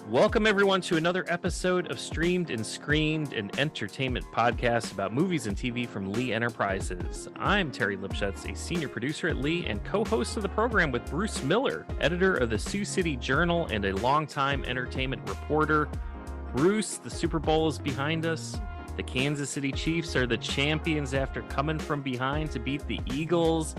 Welcome, everyone, to another episode of Streamed and Screened, an entertainment podcast about movies and TV from Lee Enterprises. I'm Terry Lipshetz, a senior producer at Lee and co-host of the program with Bruce Miller, editor of the Sioux City Journal and a longtime entertainment reporter. Bruce, the Super Bowl is behind us. The Kansas City Chiefs are the champions after coming from behind to beat the Eagles.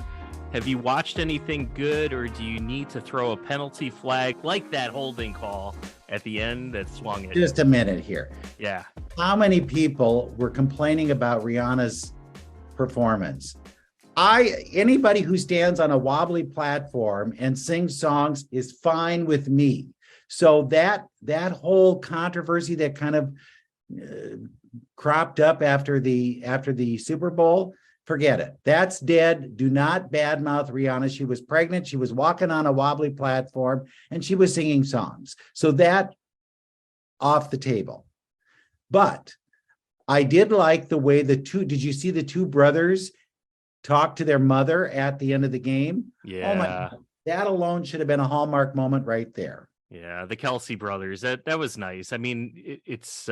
Have you watched anything good, or do you need to throw a penalty flag like that holding call at the end that swung it? Just a minute here. Yeah. How many people were complaining about Rihanna's performance? Anybody who stands on a wobbly platform and sings songs is fine with me. So that whole controversy that kind of cropped up after the Super Bowl, forget it. That's dead. Do not badmouth Rihanna. She was pregnant. She was walking on a wobbly platform and she was singing songs. So that off the table. But I did like the way did you see the two brothers talk to their mother at the end of the game? Yeah. Oh my God. That alone should have been a Hallmark moment right there. Yeah, the Kelce brothers. That was nice. I mean, it's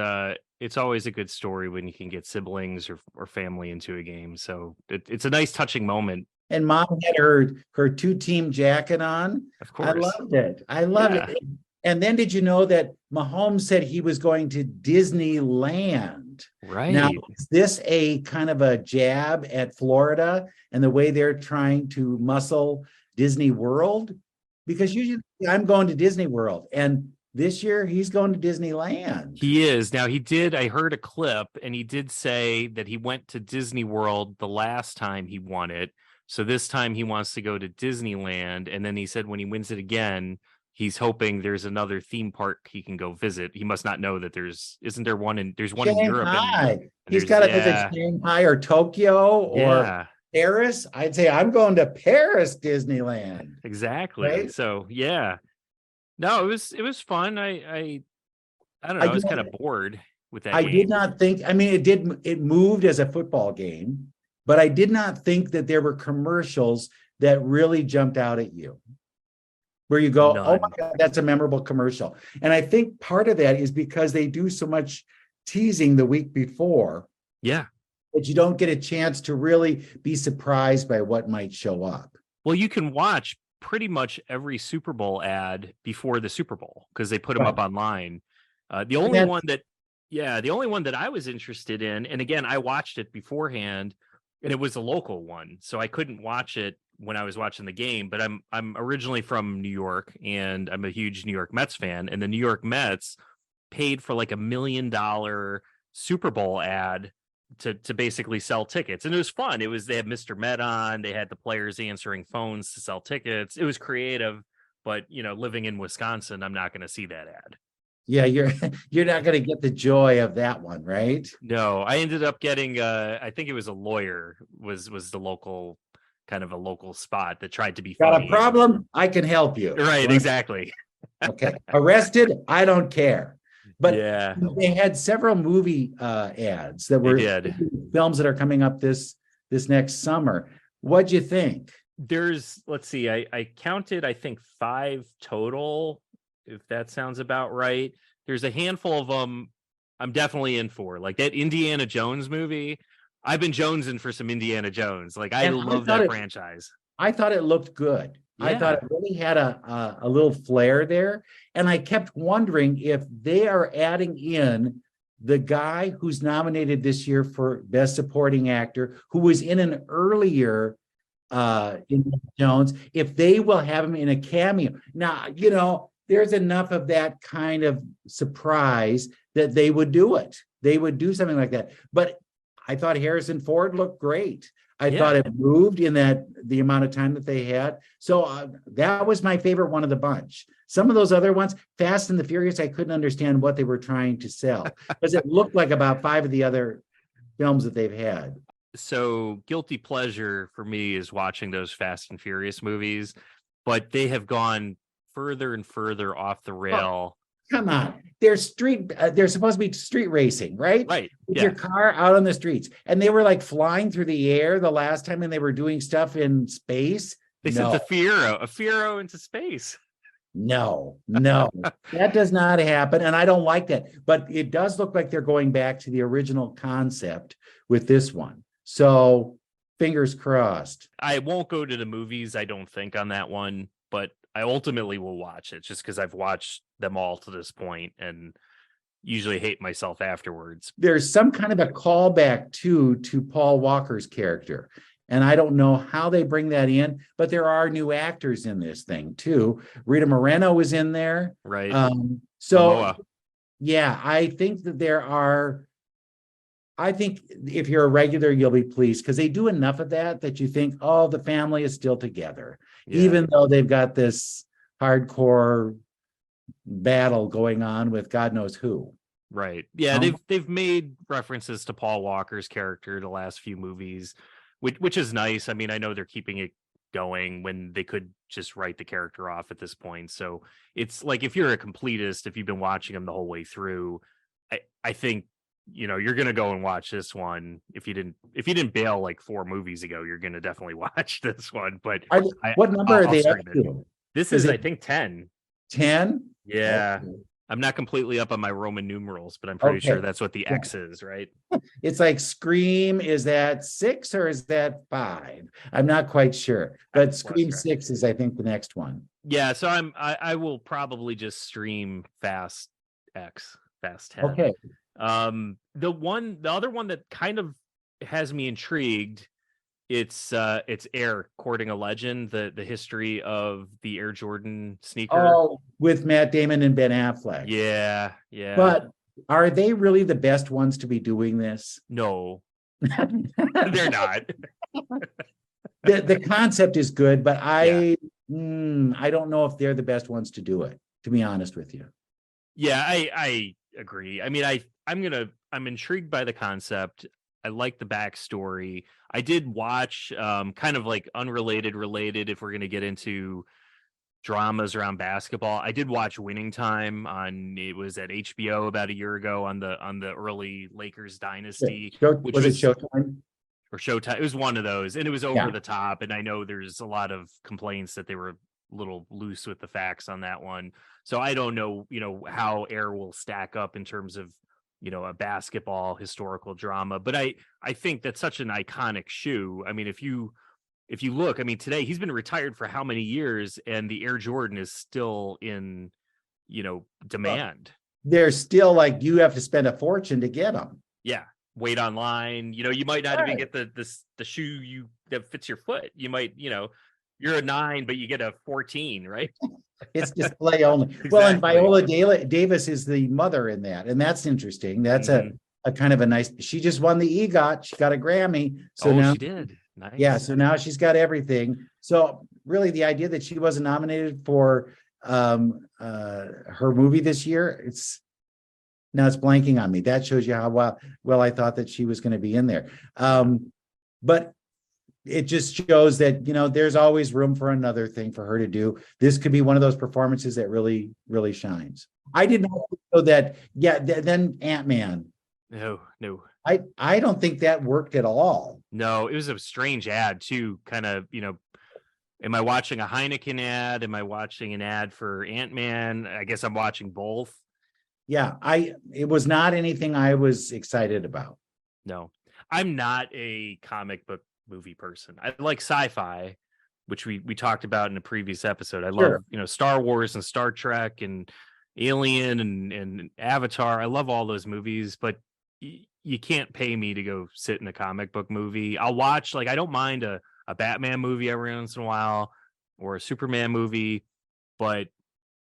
always a good story when you can get siblings or family into a game. So it's a nice touching moment. And mom had her two-team jacket on. Of course. I loved it. And then did you know that Mahomes said he was going to Disneyland? Right. Now, is this a kind of a jab at Florida and the way they're trying to muscle Disney World? Because usually I'm going to Disney World, and this year he's going to Disneyland. He is. Now, I heard a clip, and he did say that he went to Disney World the last time he won it. So this time he wants to go to Disneyland. And then he said when he wins it again, he's hoping there's another theme park he can go visit. He must not know that there's one in Europe. He's got to visit Shanghai or Tokyo or Paris. I'd say I'm going to Paris Disneyland. Exactly. Right? So yeah. No, it was fun. I don't know. I was kind of bored with that. I did not think, I mean, it moved as a football game, but I did not think that there were commercials that really jumped out at you. Where you go, None. Oh my God, that's a memorable commercial. And I think part of that is because they do so much teasing the week before. Yeah. That you don't get a chance to really be surprised by what might show up. Well, you can watch pretty much every Super Bowl ad before the Super Bowl because they put them up online. The only one that I was interested in, and again, I watched it beforehand, and it was a local one, so I couldn't watch it when I was watching the game. But I'm originally from New York, and I'm a huge New York Mets fan, and the New York Mets paid for like $1 million Super Bowl ad to basically sell tickets. And it was fun. They had Mr. Met on, they had the players answering phones to sell tickets. It was creative, but living in Wisconsin, I'm not going to see that ad. Yeah, you're not going to get the joy of that one, right? No, I ended up getting I think it was a lawyer was the local, kind of a local spot that tried to be funny. Got a problem? I can help you. Right, exactly. Okay. Arrested? I don't care. But yeah, they had several movie ads that were films that are coming up this next summer. What'd you think? Let's see, I counted, I think 5 total, if that sounds about right. There's a handful of them I'm definitely in for, like that Indiana Jones movie. I've been jonesing for some Indiana Jones. Like I love that franchise. I thought it looked good. Yeah. I thought it really had a little flair there. And I kept wondering if they are adding in the guy who's nominated this year for Best Supporting Actor, who was in an earlier Indiana Jones, if they will have him in a cameo. Now, there's enough of that kind of surprise that they would do it. They would do something like that. But I thought Harrison Ford looked great. I thought it moved in the amount of time that they had. So that was my favorite one of the bunch. Some of those other ones, Fast and the Furious, I couldn't understand what they were trying to sell because it looked like about 5 of the other films that they've had. So guilty pleasure for me is watching those Fast and Furious movies, but they have gone further and further off the rail. Come on. They're supposed to be street racing, right? Right. With your car out on the streets. And they were like flying through the air the last time and they were doing stuff in space. They sent a Fiero into space. No, that does not happen. And I don't like that. But it does look like they're going back to the original concept with this one. So fingers crossed. I won't go to the movies, I don't think, on that one, but I ultimately will watch it just because I've watched them all to this point and usually hate myself afterwards. There's some kind of a callback to Paul Walker's character. And I don't know how they bring that in, but there are new actors in this thing too. Rita Moreno is in there. Right. So yeah, I think that I think if you're a regular, you'll be pleased because they do enough of that you think, oh, the family is still together, even though they've got this hardcore battle going on with God knows who. Right. Yeah, they've made references to Paul Walker's character the last few movies, which is nice. I mean, I know they're keeping it going when they could just write the character off at this point. So it's like if you're a completist, if you've been watching them the whole way through, I think you're gonna go and watch this one. If you didn't bail like 4 movies ago, you're gonna definitely watch this one. But what number are they up to? This is I think 10. 10? Yeah. Okay. I'm not completely up on my Roman numerals, but I'm pretty sure that's what the X is, right? It's like Scream, is that 6 or is that 5? I'm not quite sure, but Scream 6 is, I think, the next one. Yeah, so I will probably just stream Fast 10. Okay. The other one that kind of has me intrigued, it's Air Courting a Legend, the history of the Air Jordan sneaker. Oh, with Matt Damon and Ben Affleck. Yeah. But are they really the best ones to be doing this? No, they're not. The concept is good, but I don't know if they're the best ones to do it, to be honest with you. Yeah, I agree. I mean, I'm intrigued by the concept. I like the backstory. I did watch kind of like related, if we're going to get into dramas around basketball. I did watch Winning Time it was at HBO about a year ago on the early Lakers dynasty. Was it Showtime? Or Showtime. It was one of those, and it was over the top. And I know there's a lot of complaints that they were a little loose with the facts on that one. So I don't know, how Air will stack up in terms of, a basketball historical drama. But I think that's such an iconic shoe. I mean, if you look, I mean, today he's been retired for how many years, and the Air Jordan is still in, demand. They're still like, you have to spend a fortune to get them. Yeah. Wait online. You might not even get the shoe that fits your foot. You might, you're a 9, but you get a 14, right? It's display only. Exactly. Well, and Viola Davis is the mother in that, and that's interesting. That's a kind of a nice. She just won the EGOT. She got a Grammy. So now she did. Nice. Yeah. So now she's got everything. So really, the idea that she wasn't nominated for her movie this year, it's blanking on me. That shows you how well I thought that she was going to be in there. But it just shows that, there's always room for another thing for her to do. This could be one of those performances that really, really shines. I did not know that. Yeah. Then Ant-Man. No. I don't think that worked at all. No, it was a strange ad too. Kind of, am I watching a Heineken ad? Am I watching an ad for Ant-Man? I guess I'm watching both. Yeah, it was not anything I was excited about. No, I'm not a comic book movie person. I like sci-fi, which we talked about in a previous episode. I love, Star Wars and Star Trek and Alien and Avatar. I love all those movies, but you can't pay me to go sit in a comic book movie. I'll watch, I don't mind a Batman movie every once in a while or a Superman movie, but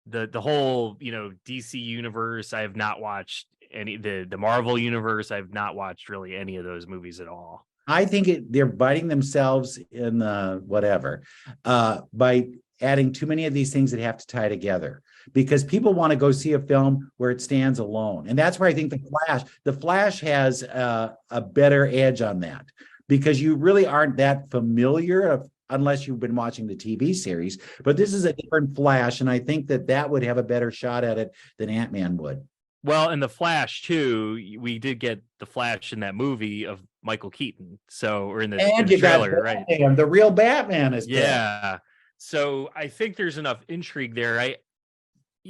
the whole, DC universe, I have not watched any, the Marvel universe. I've not watched really any of those movies at all. I think they're biting themselves in whatever by adding too many of these things that have to tie together, because people want to go see a film where it stands alone. And that's where I think the Flash has a better edge on that, because you really aren't that familiar unless you've been watching the TV series. But this is a different Flash, and I think that would have a better shot at it than Ant-Man would. Well, in the Flash too, we did get the Flash in that movie of Michael Keaton. So, or in the trailer, right? The real Batman is back. So I think there's enough intrigue there.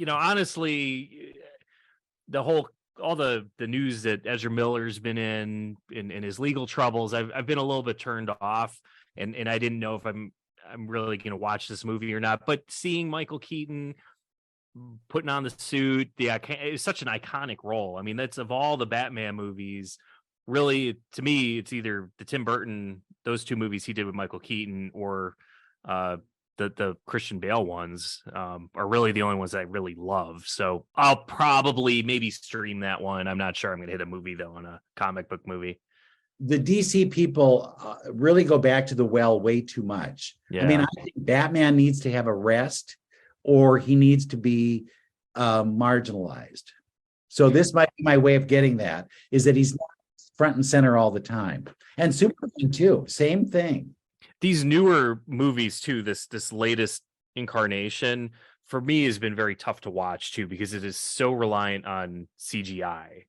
honestly, all the news that Ezra Miller's been in his legal troubles, I've been a little bit turned off, and I didn't know if I'm really going to watch this movie or not. But seeing Michael Keaton putting on the suit, it's such an iconic role. I mean, that's of all the Batman movies, really, to me, it's either the Tim Burton, those two movies he did with Michael Keaton, or the Christian Bale ones are really the only ones I really love. So I'll probably maybe stream that one. I'm not sure I'm going to hit a movie though, on a comic book movie. The DC people really go back to the well way too much. Yeah. I mean, I think Batman needs to have a rest, or he needs to be marginalized. So this might be my way of getting that, is that he's not front and center all the time. And Superman too, same thing. These newer movies too, this latest incarnation, for me, has been very tough to watch too, because it is so reliant on CGI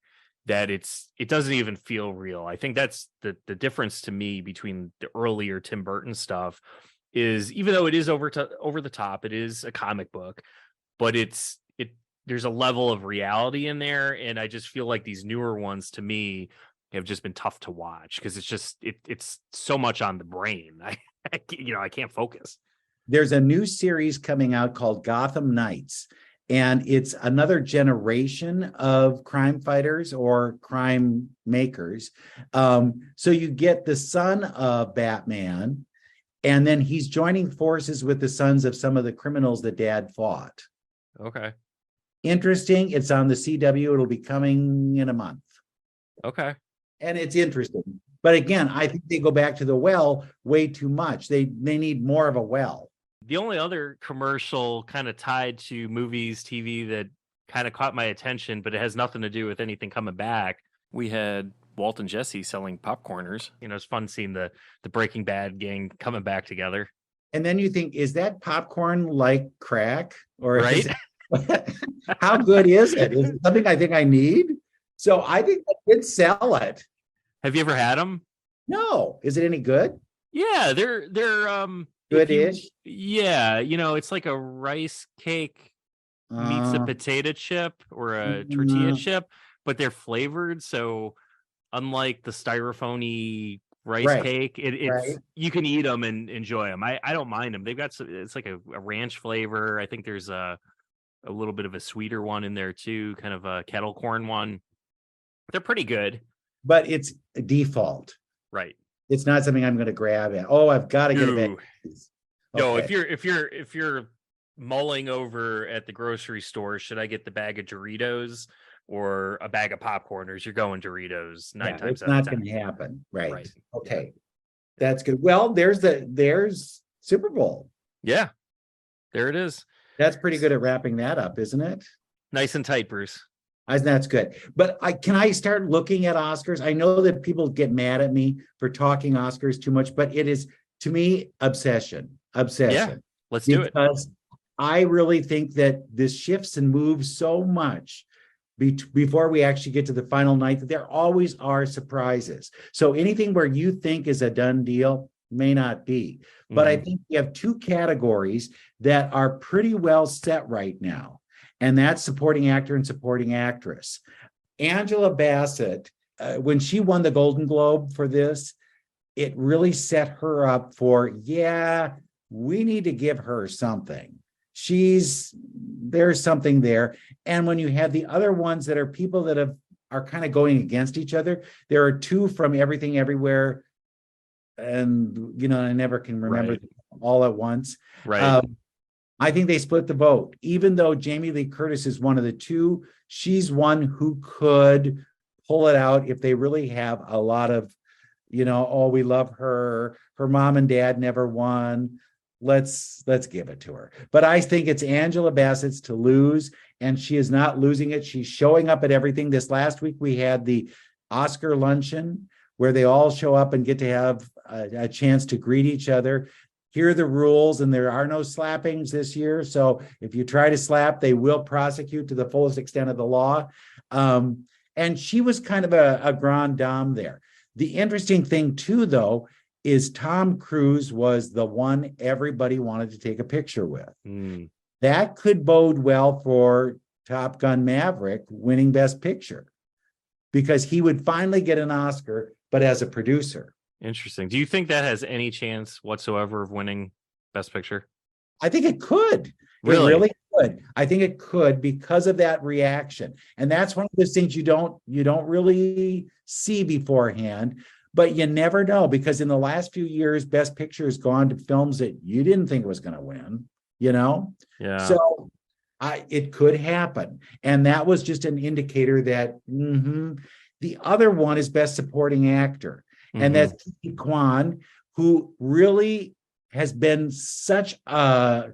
that it doesn't even feel real. I think that's the difference to me between the earlier Tim Burton stuff, is even though it is over the top, it is a comic book, but there's a level of reality in there, and I just feel like these newer ones to me have just been tough to watch, because it's so much on the brain. I can't focus. There's a new series coming out called Gotham Knights, and it's another generation of crime fighters or crime makers. So you get the son of Batman, and then he's joining forces with the sons of some of the criminals that Dad fought. Okay. Interesting. It's on the CW. It'll be coming in a month. Okay. And it's interesting. But again, I think they go back to the well way too much. They need more of a well. The only other commercial kind of tied to movies, TV that kind of caught my attention, but it has nothing to do with anything coming back. We had Walt and Jesse selling popcorners. It's fun seeing the Breaking Bad gang coming back together. And then you think, is that popcorn like crack? Or right? How good is it? Is it something I think I need? So I think I did sell it. Have you ever had them? No. Is it any good? Yeah, they're good-ish. Yeah, it's like a rice cake meets a potato chip or a tortilla chip, but they're flavored. So unlike the styrofoamy rice cake, you can eat them and enjoy them. I don't mind them. They've got it's like a ranch flavor. I think there's a little bit of a sweeter one in there too, kind of a kettle corn one. They're pretty good. But it's a default. Right. It's not something I'm going to grab at. Oh, I've got to get a bag. No, if you're mulling over at the grocery store, should I get the bag of Doritos or a bag of popcorners? You're going Doritos 9 times out of 10. It's not going to happen. Right. Okay. That's good. Well, there's Super Bowl. Yeah. There it is. That's pretty good at wrapping that up, isn't it? Nice and tight, Bruce. That's good. But can I start looking at Oscars? I know that people get mad at me for talking Oscars too much, but it is, to me, obsession. Yeah, let's do it. Because I really think that this shifts and moves so much before we actually get to the final night, that there always are surprises. So anything where you think is a done deal may not be. But I think we have two categories that are pretty well set right now. And that's supporting actor and supporting actress. Angela Bassett, when she won the Golden Globe for this, it really set her up for, we need to give her something. There's something there. And when you have the other ones that are people that are kind of going against each other, there are two from Everything Everywhere. And, I never can remember all at once. Right. I think they split the vote. Even though Jamie Lee Curtis is one of the two, she's one who could pull it out if they really have a lot of, we love her. Her mom and dad never won. Let's give it to her. But I think it's Angela Bassett's to lose, and she is not losing it. She's showing up at everything. This last week, we had the Oscar luncheon where they all show up and get to have a chance to greet each other. Here are the rules, and there are no slappings this year. So if you try to slap, they will prosecute to the fullest extent of the law. And she was kind of a grande dame there. The interesting thing, too, though, is Tom Cruise was the one everybody wanted to take a picture with. that could bode well for Top Gun Maverick winning Best Picture, because he would finally get an Oscar, but as a producer. Interesting. Do you think that has any chance whatsoever of winning Best Picture? I think it could. Really? It really could. I think it could, because of that reaction. And that's one of those things you don't really see beforehand, but you never know, because in the last few years, Best Picture has gone to films that you didn't think was going to win, Yeah. So it could happen. And that was just an indicator that the other one is Best Supporting Actor. And that's Ki Kwan, who really has been such a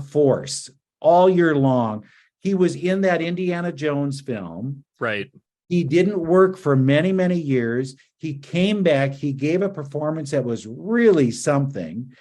force all year long. He was in that Indiana Jones film. Right. He didn't work for many, many years. He came back. He gave a performance that was really something.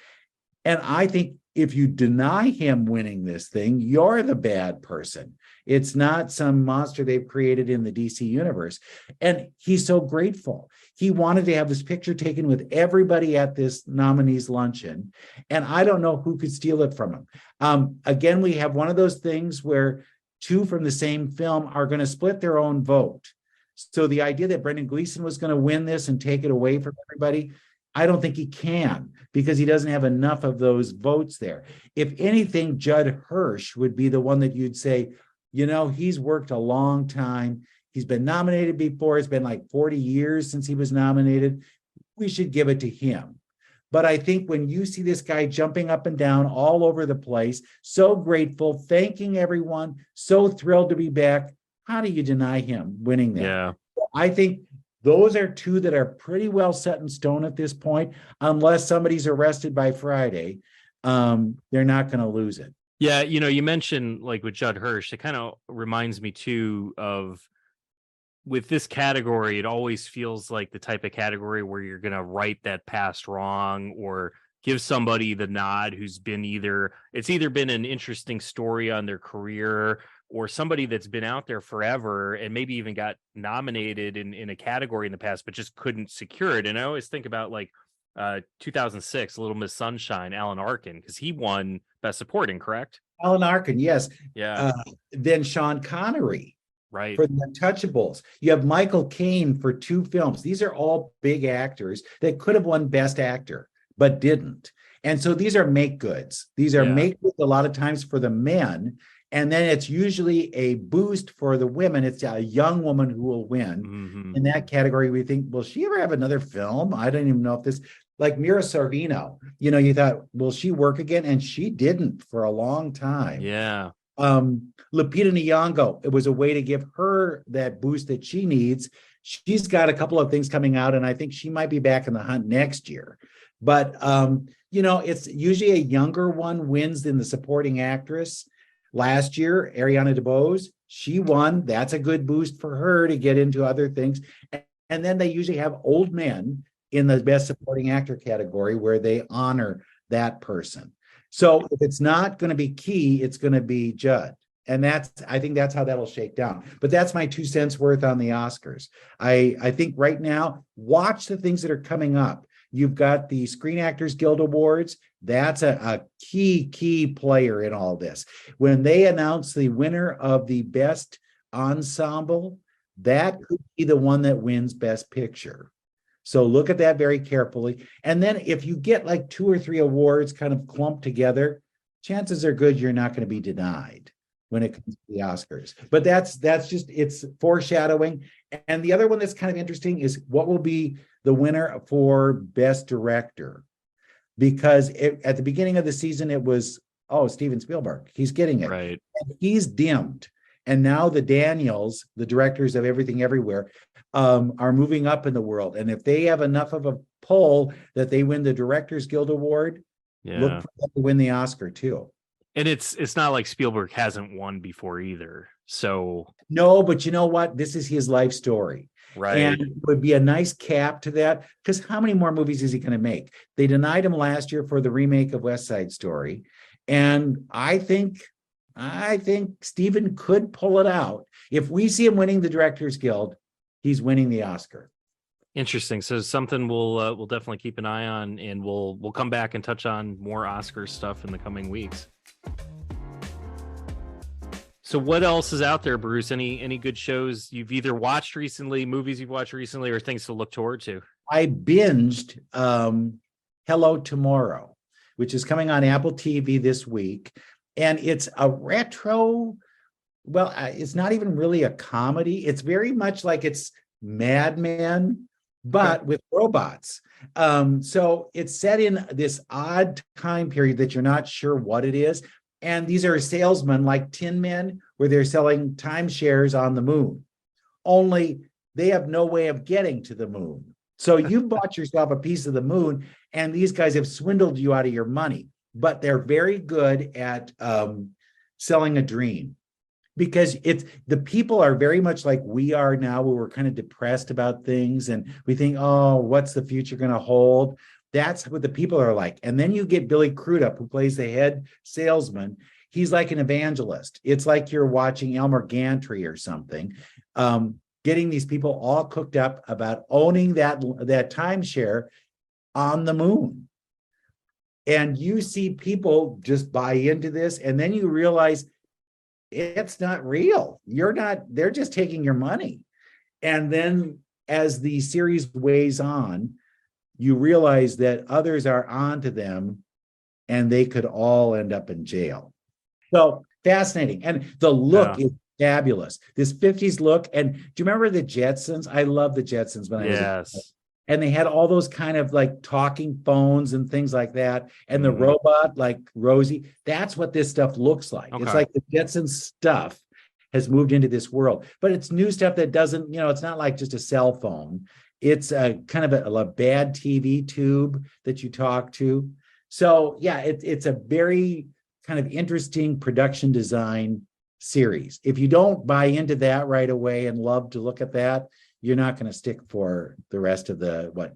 And I think if you deny him winning this thing, you're the bad person. It's not some monster they've created in the DC universe. And he's so grateful. He wanted to have this picture taken with everybody at this nominees luncheon. And I don't know who could steal it from him. Again, we have one of those things where two from the same film are going to split their own vote. So the idea that Brendan Gleeson was going to win this and take it away from everybody, I don't think he can, because he doesn't have enough of those votes there. If anything, Judd Hirsch would be the one that you'd say, he's worked a long time. He's been nominated before. It's been like 40 years since he was nominated. We should give it to him. But I think when you see this guy jumping up and down all over the place, so grateful, thanking everyone, so thrilled to be back, how do you deny him winning that? Yeah. I think those are two that are pretty well set in stone at this point. Unless somebody's arrested by Friday, they're not going to lose it. Yeah, you mentioned like with Judd Hirsch, it kind of reminds me too of, with this category, it always feels like the type of category where you're going to right that past wrong or give somebody the nod who's been either been an interesting story on their career, or somebody that's been out there forever and maybe even got nominated in a category in the past, but just couldn't secure it. And I always think about like 2006, Little Miss Sunshine, Alan Arkin, because he won Best Supporting, correct? Alan Arkin, yes. Yeah. Then Sean Connery, right, for The Untouchables. You have Michael Caine for 2 films. These are all big actors that could have won Best Actor, but didn't. And so these are make goods. These are make goods a lot of times for the men. And then it's usually a boost for the women. It's a young woman who will win. In that category, we think, will she ever have another film? I don't even know if this, like Mira Sorvino, you thought, will she work again? And she didn't for a long time. Yeah. Lupita Nyong'o, it was a way to give her that boost that she needs. She's got a couple of things coming out, and I think she might be back in the hunt next year. But, it's usually a younger one wins than the supporting actress. Last year, Ariana DeBose, she won. That's a good boost for her to get into other things. And then they usually have old men in the Best Supporting Actor category where they honor that person. So if it's not going to be Key, it's going to be Judd. And I think that's how that'll shake down. But that's my 2 cents worth on the Oscars. I think right now, watch the things that are coming up. You've got the Screen Actors Guild Awards. That's a key player in all this. When they announce the winner of the Best Ensemble, that could be the one that wins Best Picture. So look at that very carefully. And then if you get like 2 or 3 awards kind of clumped together, chances are good you're not going to be denied when it comes to the Oscars. But that's just, it's foreshadowing. And the other one that's kind of interesting is what will be the winner for Best Director. Because at the beginning of the season, it was, Steven Spielberg. He's getting it. Right. And he's dimmed. And now the Daniels, the directors of Everything Everywhere, are moving up in the world. And if they have enough of a pull that they win the Directors Guild Award, look for them to win the Oscar too. And it's not like Spielberg hasn't won before either. So no, but you know what? This is his life story. Right. And it would be a nice cap to that, because how many more movies is he going to make? They denied him last year for the remake of West Side Story. And I think Steven could pull it out. If we see him winning the Directors Guild, he's winning the Oscar. Interesting. So something we'll definitely keep an eye on, and we'll come back and touch on more Oscar stuff in the coming weeks. So what else is out there, Bruce? Any good shows you've either watched recently, movies you've watched recently, or things to look forward to? I binged Hello Tomorrow, which is coming on Apple TV this week. And it's a retro, well, it's not even really a comedy. It's very much like it's Mad Men, but with robots. So it's set in this odd time period that you're not sure what it is. And these are salesmen like Tin Men, where they're selling timeshares on the moon. Only they have no way of getting to the moon. So you bought yourself a piece of the moon, and these guys have swindled you out of your money. But they're very good at selling a dream, because it's the people are very much like we are now, where we're kind of depressed about things and we think, oh, what's the future going to hold? That's what the people are like. And then you get Billy Crudup, who plays the head salesman. He's like an evangelist. It's like you're watching Elmer Gantry or something, getting these people all cooked up about owning that timeshare on the moon. And you see people just buy into this, and then you realize it's not real. They're just taking your money. And then as the series weighs on, you realize that others are onto them, and they could all end up in jail. So fascinating. And the look is fabulous. This 50s look. And do you remember the Jetsons? I love the Jetsons when I was a kid. And they had all those kind of like talking phones and things like that. And the robot, like Rosie, that's what this stuff looks like. It's like the Jetsons stuff has moved into this world, but it's new stuff that doesn't, it's not like just a cell phone. It's a kind of a bad TV tube that you talk to. So yeah, it's a very kind of interesting production design series. If you don't buy into that right away and love to look at that, you're not going to stick for the rest of the, what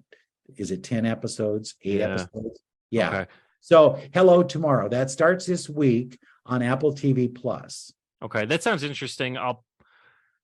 is it, 10 episodes, 8 episodes? Yeah. Okay. So Hello Tomorrow, that starts this week on Apple TV Plus. Okay, that sounds interesting.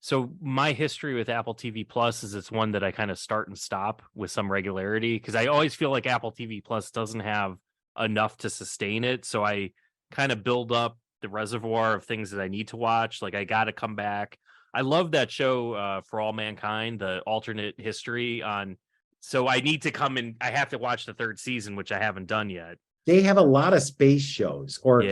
So my history with Apple TV Plus is it's one that I kind of start and stop with some regularity, because I always feel like Apple TV Plus doesn't have enough to sustain it. So I kind of build up the reservoir of things that I need to watch. Like I got to come back. I love that show, For All Mankind, the alternate history on. So I need to come in. I have to watch the 3rd season, which I haven't done yet. They have a lot of space shows or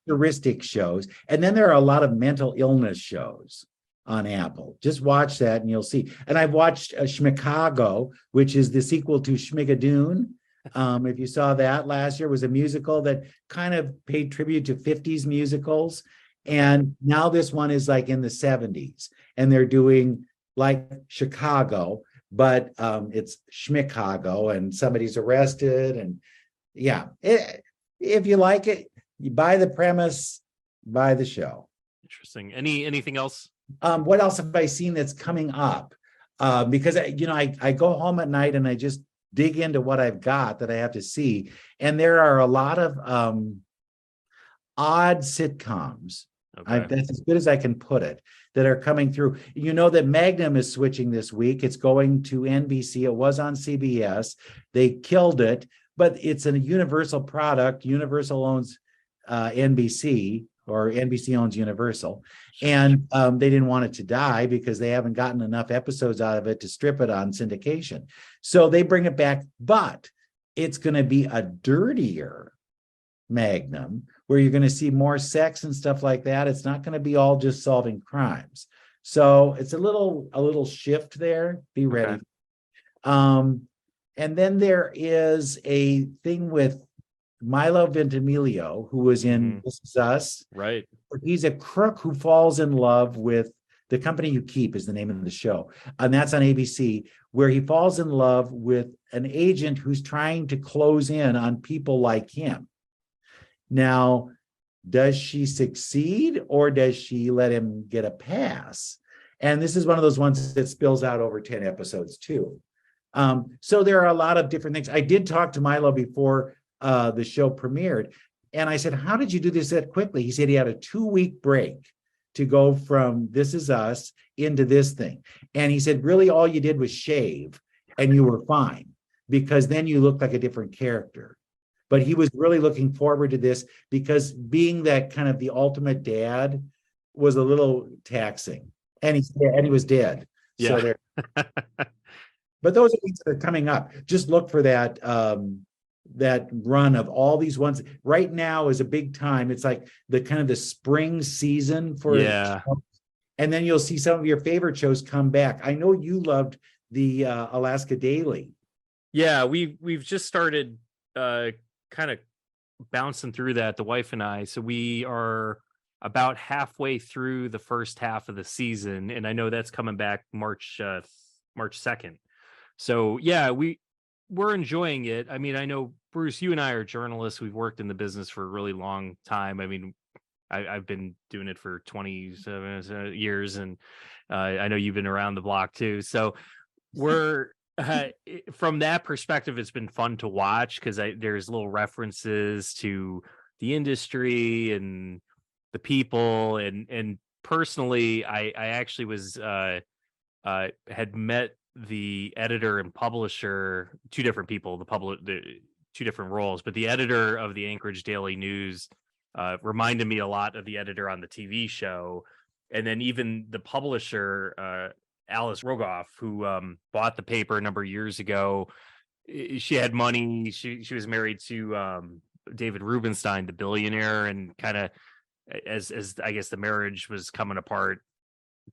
heuristic shows. And then there are a lot of mental illness shows on Apple. Just watch that and you'll see. And I've watched Schmicago, which is the sequel to Schmigadoon. If you saw that last year, was a musical that kind of paid tribute to 50s musicals. And now this one is like in the 70s, and they're doing like Chicago, but it's Schmicago, and somebody's arrested. And if you like it, you buy the premise, buy the show. Interesting. Anything else? What else have I seen that's coming up? Because I go home at night and I just dig into what I've got that I have to see, and there are a lot of odd sitcoms. That's as good as I can put it, that are coming through. You know that Magnum is switching this week. It's going to NBC. It was on CBS. They killed it, but it's a Universal product. Universal owns NBC, or NBC owns Universal. And they didn't want it to die because they haven't gotten enough episodes out of it to strip it on syndication. So they bring it back, but it's going to be a dirtier Magnum, where you're going to see more sex and stuff like that. It's not going to be all just solving crimes. So it's a little shift there. Be ready. And then there is a thing with Milo Ventimiglia, who was in This Is Us. Right. He's a crook who falls in love with The Company You Keep is the name of the show. And that's on ABC, where he falls in love with an agent who's trying to close in on people like him. Now, does she succeed, or does she let him get a pass? And this is one of those ones that spills out over 10 episodes too. So there are a lot of different things. I did talk to Milo before the show premiered, and I said, how did you do this that quickly? He said he had a 2-week break to go from This Is Us into this thing. And he said, really, all you did was shave and you were fine, because then you looked like a different character. but he was really looking forward to this because being that kind of the ultimate dad was a little taxing, and he was dead. Yeah. So there. But those are things that are coming up. Just look for that that run of all these ones. Right now is a big time. It's like the kind of the spring season for and then you'll see some of your favorite shows come back. I know you loved the Alaska Daily. Yeah, we've just started kind of bouncing through that, the wife and I. So we are about halfway through the first half of the season, and I know that's coming back March 2nd. So yeah, we're enjoying it. I mean, I know, Bruce, you and I are journalists. We've worked in the business for a really long time. I mean, I've been doing it for 27 years, and I know you've been around the block too. So we're from that perspective, it's been fun to watch because there's little references to the industry and the people, and personally, I actually was had met the editor and publisher, two different people, the two different roles, but the editor of the Anchorage Daily News reminded me a lot of the editor on the TV show. And then even the publisher, Alice Rogoff, who bought the paper a number of years ago, she had money. She was married to David Rubenstein, the billionaire, and kind of as I guess the marriage was coming apart,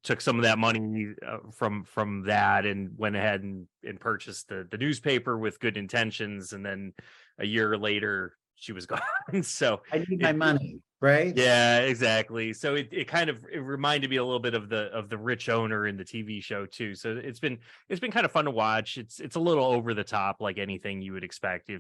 took some of that money from that and went ahead and purchased the newspaper with good intentions. And then a year later, she was gone. So I need my money, right? Yeah, exactly. So it kind of reminded me a little bit of the rich owner in the TV show too. So it's been kind of fun to watch. It's a little over the top, like anything you would expect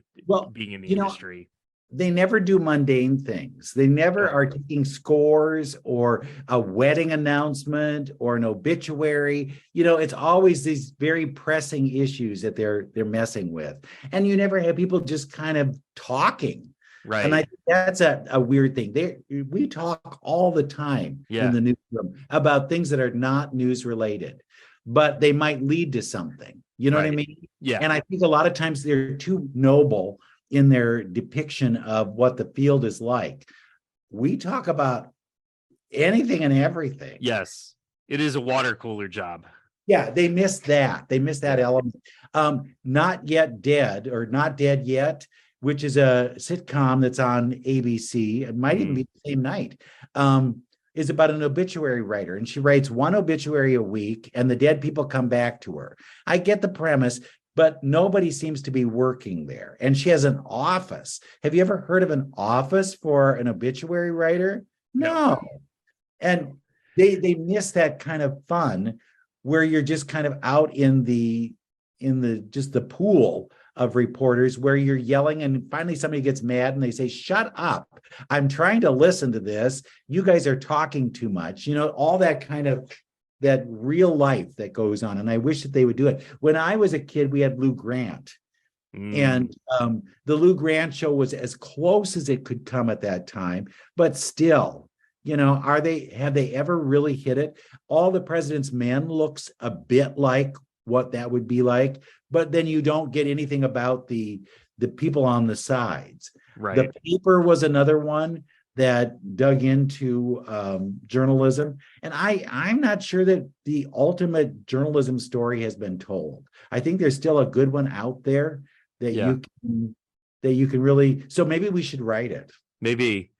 being in the industry. They never do mundane things. They never are taking scores or a wedding announcement or an obituary. It's always these very pressing issues that they're messing with. And you never have people just kind of talking. Right. And I think that's a weird thing. We talk all the time in the newsroom about things that are not news related, but they might lead to something. You know what I mean? Yeah. And I think a lot of times they're too noble in their depiction of what the field is like. We talk about anything and everything. Yes, it is a water cooler job. Yeah, they missed that. They missed that element. Not Yet Dead, or Not Dead Yet, which is a sitcom that's on ABC. It might even be the same night. Is about an obituary writer, and she writes one obituary a week, and the dead people come back to her. I get the premise, but nobody seems to be working there. And she has an office. Have you ever heard of an office for an obituary writer? No. And they miss that kind of fun where you're just kind of out in the just the pool of reporters where you're yelling, and finally somebody gets mad and they say, "Shut up. I'm trying to listen to this. You guys are talking too much." All that kind of that real life that goes on. And I wish that they would do it. When I was a kid, we had Lou Grant. And the Lou Grant show was as close as it could come at that time. But still, have they ever really hit it? All the President's Men looks a bit like what that would be like, but then you don't get anything about the people on the sides. Right. The Paper was another one that dug into journalism. And I'm not sure that the ultimate journalism story has been told. I think there's still a good one out there that you can really, so maybe we should write it. Maybe.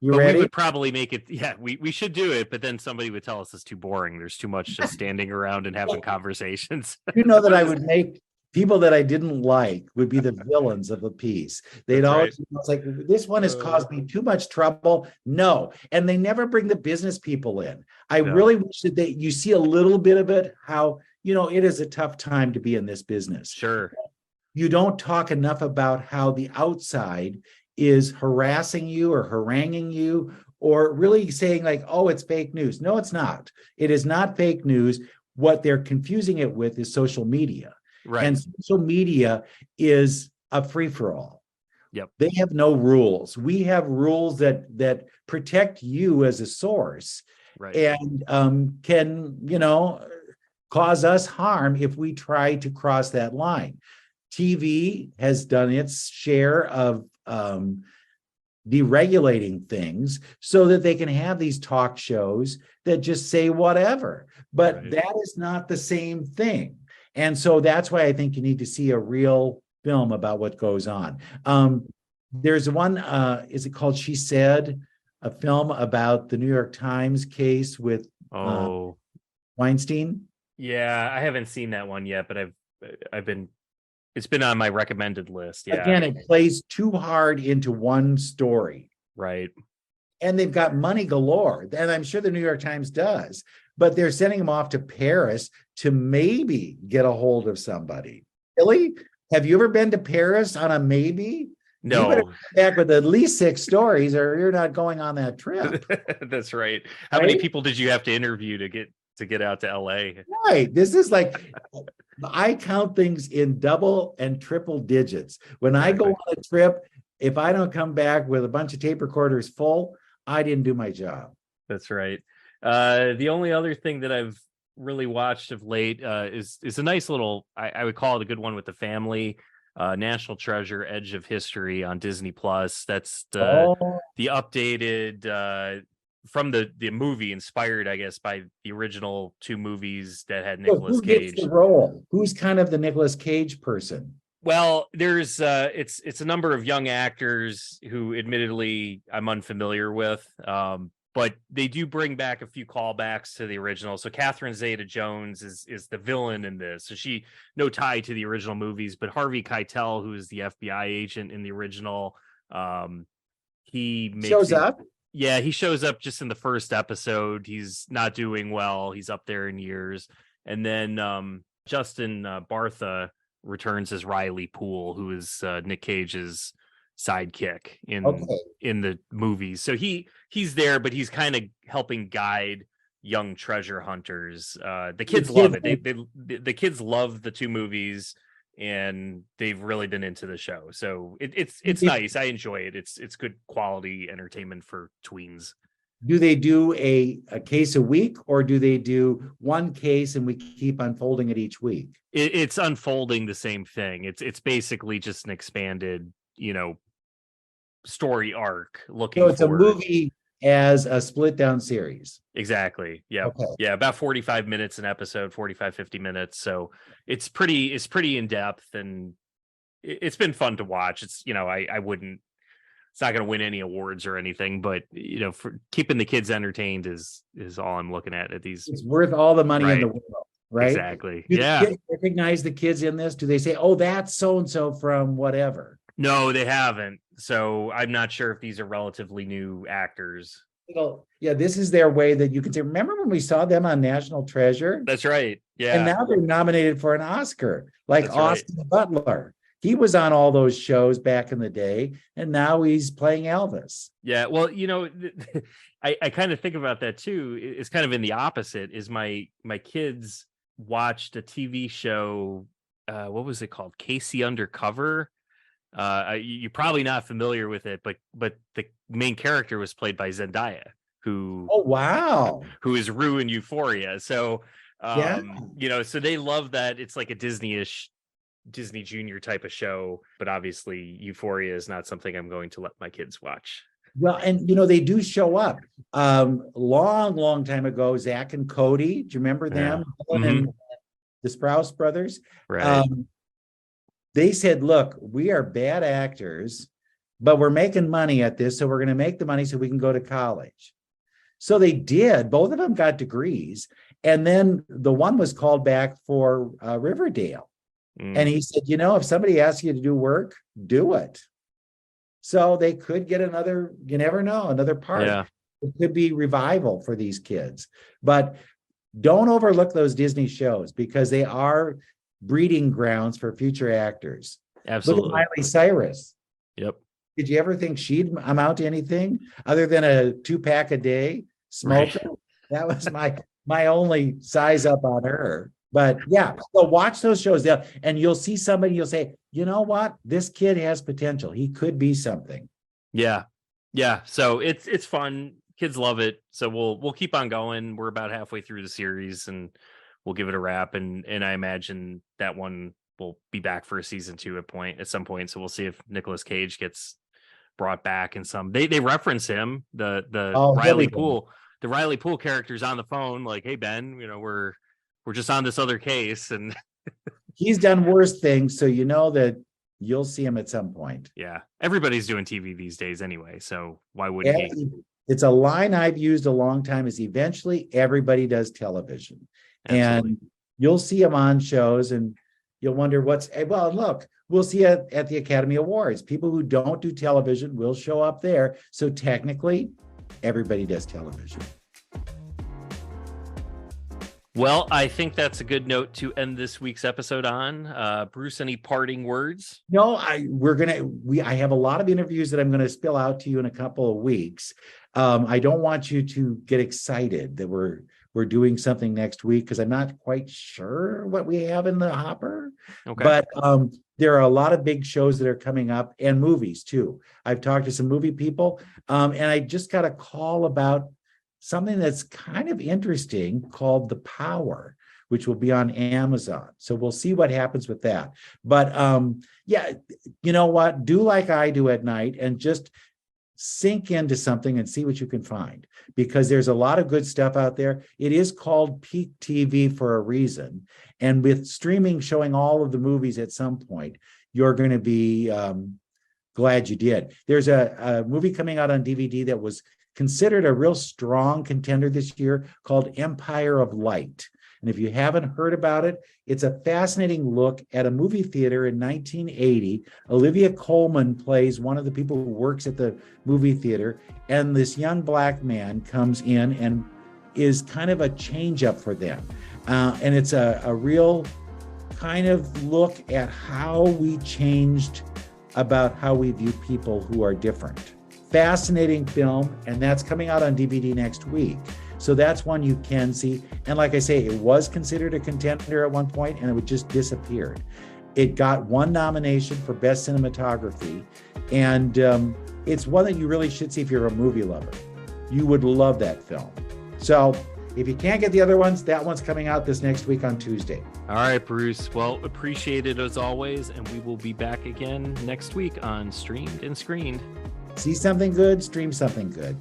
You ready? We would probably make it, we should do it, but then somebody would tell us it's too boring. There's too much just standing around and having conversations. That I would make people that I didn't like would be the villains of the piece. They'd always, it's like, this one has caused me too much trouble. No. And they never bring the business people in. I really wish that you see a little bit of it, how, it is a tough time to be in this business. Sure. You don't talk enough about how the outside is harassing you or haranguing you, or really saying like, oh, it's fake news. No, it's not. It is not fake news. What they're confusing it with is social media. Right. And social media is a free-for-all. Yep. They have no rules. We have rules that protect you as a source, and can, cause us harm if we try to cross that line. TV has done its share of deregulating things so that they can have these talk shows that just say whatever. But Right. that is not the same thing. And so that's why I think you need to see a real film about what goes on. There's one, is it called She Said? A film about the New York Times case with Weinstein. Yeah, I haven't seen that one yet, but it's been on my recommended list. Yeah. Again, it plays too hard into one story. Right. And they've got money galore. And I'm sure the New York Times does, but they're sending them off to Paris to maybe get a hold of somebody. Really? Have you ever been to Paris on a maybe? No. You better come back with at least 6 stories or you're not going on that trip. That's right. How many people did you have to interview to get out to LA? Right. This is like, I count things in double and triple digits. When I go on a trip, if I don't come back with a bunch of tape recorders full, I didn't do my job. That's right. The only other thing that I've really watched of late is a nice little, I would call it a good one with the family. National Treasure: Edge of History on Disney Plus. That's the updated from the movie, inspired, I guess, by the original 2 movies that had Nicolas Cage. Who gets the role? Who's kind of the Nicolas Cage person? Well, there's it's a number of young actors who admittedly I'm unfamiliar with. But they do bring back a few callbacks to the original. So Catherine Zeta-Jones is the villain in this. So she no tie to the original movies, but Harvey Keitel, who is the FBI agent in the original, he shows up. Yeah, he shows up just in the first episode. He's not doing well. He's up there in years. And then Justin Bartha returns as Riley Poole, who is Nick Cage's sidekick in the movies. So he's there, but he's kind of helping guide young treasure hunters. The kids love it. The kids love the 2 movies, and they've really been into the show. So it's nice. I enjoy it. It's good quality entertainment for tweens. Do they do a case a week, or do they do one case and we keep unfolding it each week? It's unfolding the same thing. It's basically just an expanded, story arc looking so it's forward. A movie as a split down series. Exactly. Yeah. Okay. Yeah, about 45 minutes an episode, 50 minutes. So it's pretty in depth, and it's been fun to watch. It's I wouldn't, it's not going to win any awards or anything, but for keeping the kids entertained is all I'm looking at these. It's worth all the money in the world. Right. Exactly. Do the kids recognize the kids in this? Do they say, oh, that's so-and-so from whatever? No, they haven't. So I'm not sure if these are relatively new actors. Yeah, this is their way that you can say, remember when we saw them on National Treasure? That's right. Yeah. And now they're nominated for an Oscar, like Austin Butler. He was on all those shows back in the day, and now he's playing Elvis. Yeah. Well, I kind of think about that too. It's kind of in the opposite. Is my kids watched a TV show. What was it called? Casey Undercover. You're probably not familiar with it, but the main character was played by Zendaya, who who is Rue in Euphoria. So so they love that. It's like a Disney-ish, Disney Junior type of show, but obviously Euphoria is not something I'm going to let my kids watch. Well, and they do show up. Long time ago, Zach and Cody. Do you remember them? And the Sprouse brothers. Right. They said, look, we are bad actors, but we're making money at this, so we're going to make the money so we can go to college. So they did. Both of them got degrees. And then the one was called back for Riverdale. And he said, if somebody asks you to do work, do it. So they could get another, you never know, another part. Yeah. It could be revival for these kids. But don't overlook those Disney shows, because they are breeding grounds for future actors. Absolutely. Look at Miley Cyrus. Yep. Did you ever think she'd amount to anything other than a 2-pack a day smoker? Right. That was my only size up on her. But yeah, so watch those shows, and you'll see somebody, you'll say, you know what? This kid has potential. He could be something. Yeah. Yeah. So it's fun. Kids love it. So we'll keep on going. We're about halfway through the series, and we'll give it a wrap. And I imagine that one will be back for a season 2 at some point. So we'll see if Nicolas Cage gets brought back in some. They reference him, the Riley Poole. The Riley Poole character's on the phone, like, "Hey Ben, we're just on this other case," and he's done worse things, so that you'll see him at some point. Yeah, everybody's doing TV these days anyway, so why wouldn't he? It's a line I've used a long time. Is eventually everybody does television. Absolutely. And you'll see him on shows, and you'll wonder look, we'll see at the Academy Awards. People who don't do television will show up there. So technically, everybody does television. Well, I think that's a good note to end this week's episode on. Bruce, any parting words? No, I have a lot of interviews that I'm going to spill out to you in a couple of weeks. I don't want you to get excited that we're doing something next week, because I'm not quite sure what we have in the hopper. Okay. But there are a lot of big shows that are coming up, and movies too. I've talked to some movie people, and I just got a call about something that's kind of interesting called The Power, which will be on Amazon. So we'll see what happens with that. But yeah, you know what? Do like I do at night and just sink into something and see what you can find, because there's a lot of good stuff out there. It is called peak TV for a reason. And with streaming showing all of the movies at some point, you're going to be glad you did. There's a movie coming out on DVD that was considered a real strong contender this year called Empire of Light. And if you haven't heard about it, it's a fascinating look at a movie theater in 1980. Olivia Colman plays one of the people who works at the movie theater, and this young black man comes in and is kind of a change up for them. And it's a real kind of look at how we changed about how we view people who are different. Fascinating film, and that's coming out on DVD next week. So that's one you can see. And like I say, it was considered a contender at one point, and it just disappeared. It got one nomination for Best Cinematography, and it's one that you really should see if you're a movie lover. You would love that film. So if you can't get the other ones, that one's coming out this next week on Tuesday. All right, Bruce. Well, appreciate it as always, and we will be back again next week on Streamed and Screened. See something good, stream something good.